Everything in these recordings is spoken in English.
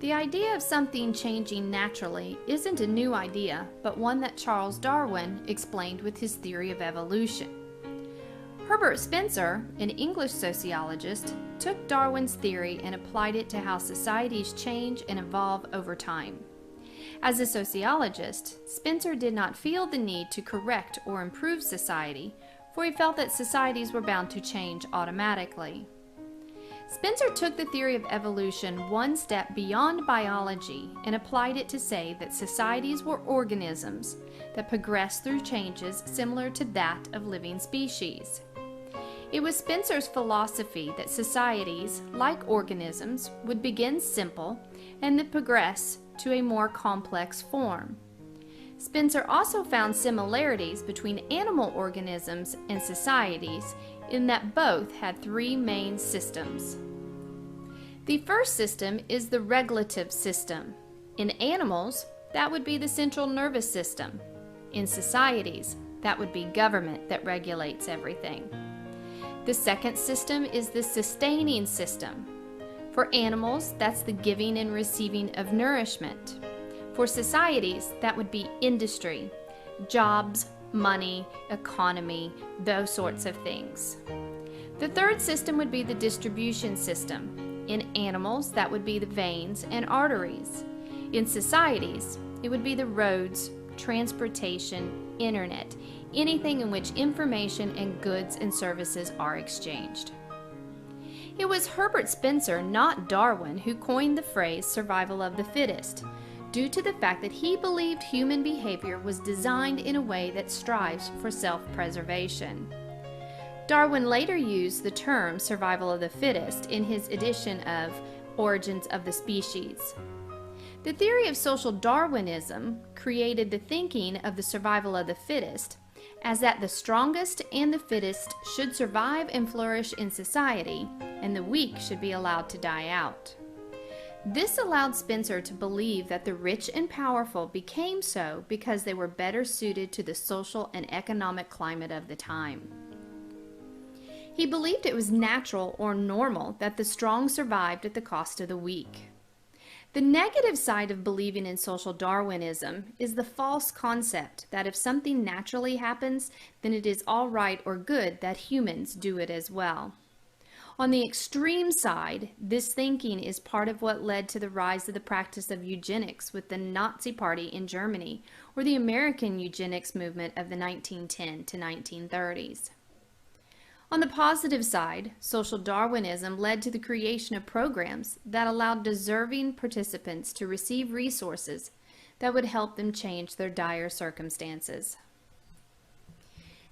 The idea of something changing naturally isn't a new idea, but one that Charles Darwin explained with his theory of evolution. Herbert Spencer, an English sociologist, took Darwin's theory and applied it to how societies change and evolve over time. As a sociologist, Spencer did not feel the need to correct or improve society, for he felt that societies were bound to change automatically. Spencer took the theory of evolution one step beyond biology and applied it to say that societies were organisms that progress through changes similar to that of living species. It was Spencer's philosophy that societies, like organisms, would begin simple and then progress to a more complex form. Spencer also found similarities between animal organisms and societies in that both had three main systems. The first system is the regulative system. In animals, that would be the central nervous system. In societies, that would be government that regulates everything. The second system is the sustaining system. For animals, that's the giving and receiving of nourishment. For societies, that would be industry, jobs, money, economy, those sorts of things. The third system would be the distribution system. In animals, that would be the veins and arteries. In societies, it would be the roads, transportation, internet, anything in which information and goods and services are exchanged. It was Herbert Spencer, not Darwin, who coined the phrase survival of the fittest, due to the fact that he believed human behavior was designed in a way that strives for self-preservation. Darwin later used the term survival of the fittest in his edition of Origins of the Species. The theory of social Darwinism created the thinking of the survival of the fittest as that the strongest and the fittest should survive and flourish in society, and the weak should be allowed to die out. This allowed Spencer to believe that the rich and powerful became so because they were better suited to the social and economic climate of the time. He believed it was natural or normal that the strong survived at the cost of the weak. The negative side of believing in social Darwinism is the false concept that if something naturally happens, then it is all right or good that humans do it as well. On the extreme side, this thinking is part of what led to the rise of the practice of eugenics with the Nazi Party in Germany, or the American eugenics movement of the 1910 to 1930s. On the positive side, social Darwinism led to the creation of programs that allowed deserving participants to receive resources that would help them change their dire circumstances.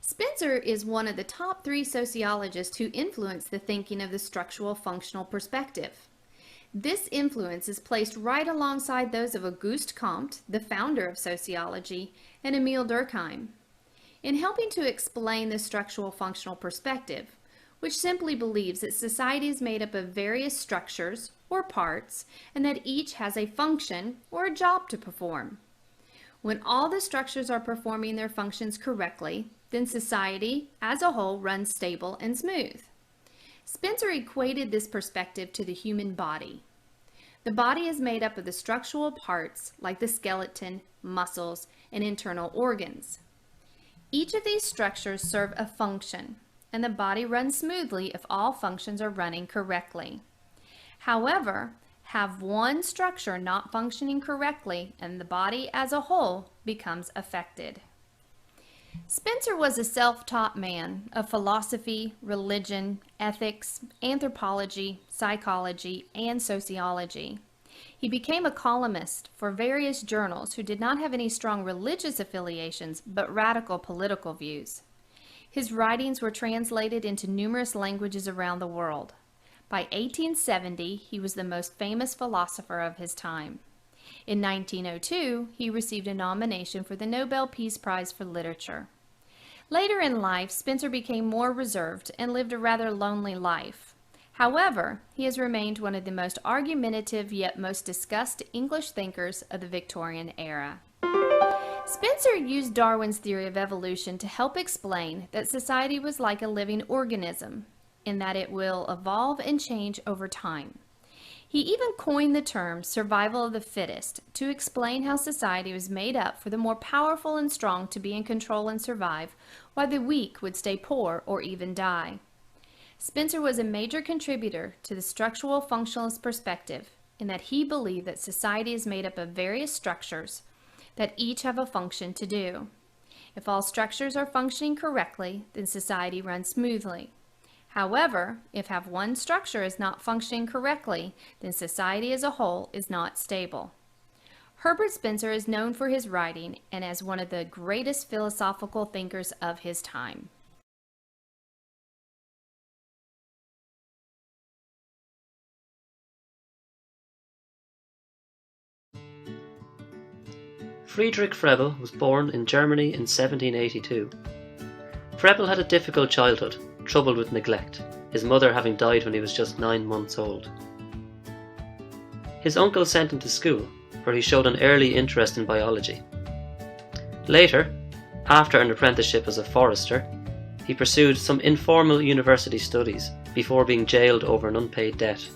Spencer is one of the top 3 sociologists who influenced the thinking of the structural functional perspective. This influence is placed right alongside those of Auguste Comte, the founder of sociology, and Emile Durkheim. In helping to explain the structural functional perspective, which simply believes that society is made up of various structures or parts and that each has a function or a job to perform. When all the structures are performing their functions correctly, then society as a whole runs stable and smooth. Spencer equated this perspective to the human body. The body is made up of the structural parts like the skeleton, muscles, and internal organs. Each of these structures serve a function, and the body runs smoothly if all functions are running correctly. However, have one structure not functioning correctly, and the body as a whole becomes affected. Spencer was a self-taught man of philosophy, religion, ethics, anthropology, psychology, and sociology. He became a columnist for various journals who did not have any strong religious affiliations but radical political views. His writings were translated into numerous languages around the world. By 1870, he was the most famous philosopher of his time. In 1902, he received a nomination for the Nobel Peace Prize for Literature. Later in life, Spencer became more reserved and lived a rather lonely life. However, he has remained one of the most argumentative yet most discussed English thinkers of the Victorian era. Spencer used Darwin's theory of evolution to help explain that society was like a living organism, in that it will evolve and change over time. He even coined the term survival of the fittest to explain how society was made up for the more powerful and strong to be in control and survive, while the weak would stay poor or even die. Spencer was a major contributor to the structural functionalist perspective in that he believed that society is made up of various structures that each have a function to do. If all structures are functioning correctly, then society runs smoothly. However, if one structure is not functioning correctly, then society as a whole is not stable. Herbert Spencer is known for his writing and as one of the greatest philosophical thinkers of his time. Friedrich Froebel was born in Germany in 1782. Froebel had a difficult childhood, troubled with neglect, his mother having died when he was just 9 months old. His uncle sent him to school, where he showed an early interest in biology. Later, after an apprenticeship as a forester, he pursued some informal university studies before being jailed over an unpaid debt.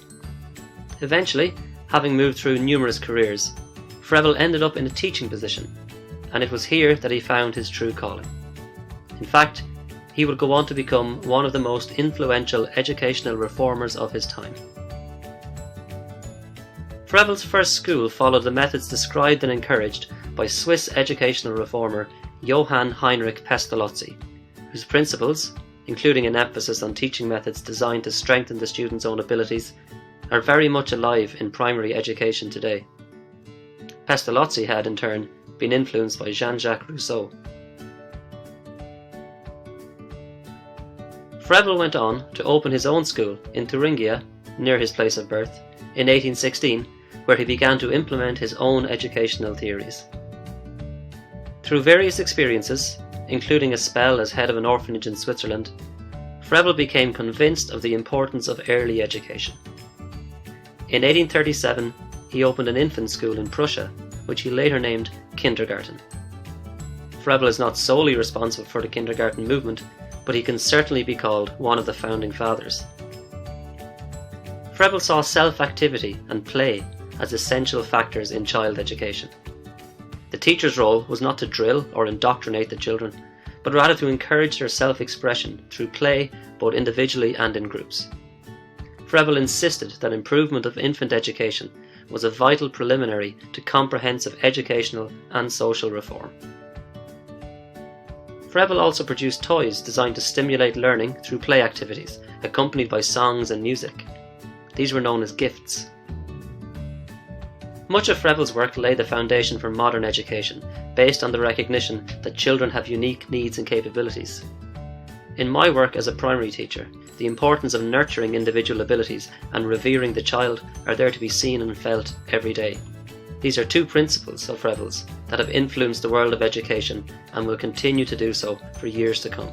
Eventually, having moved through numerous careers, Froebel ended up in a teaching position, and it was here that he found his true calling. In fact, he would go on to become one of the most influential educational reformers of his time. Froebel's first school followed the methods described and encouraged by Swiss educational reformer Johann Heinrich Pestalozzi, whose principles, including an emphasis on teaching methods designed to strengthen the student's own abilities, are very much alive in primary education today. Pestalozzi had, in turn, been influenced by Jean-Jacques Rousseau. Froebel went on to open his own school in Thuringia, near his place of birth, in 1816, where he began to implement his own educational theories. Through various experiences, including a spell as head of an orphanage in Switzerland, Froebel became convinced of the importance of early education. In 1837, he opened an infant school in Prussia, which he later named Kindergarten. Froebel is not solely responsible for the kindergarten movement, but he can certainly be called one of the founding fathers. Froebel saw self-activity and play as essential factors in child education. The teacher's role was not to drill or indoctrinate the children, but rather to encourage their self-expression through play, both individually and in groups. Froebel insisted that improvement of infant education was a vital preliminary to comprehensive educational and social reform. Froebel also produced toys designed to stimulate learning through play activities, accompanied by songs and music. These were known as gifts. Much of Froebel's work laid the foundation for modern education, based on the recognition that children have unique needs and capabilities. In my work as a primary teacher, the importance of nurturing individual abilities and revering the child are there to be seen and felt every day. These are two principles of Froebel's that have influenced the world of education and will continue to do so for years to come.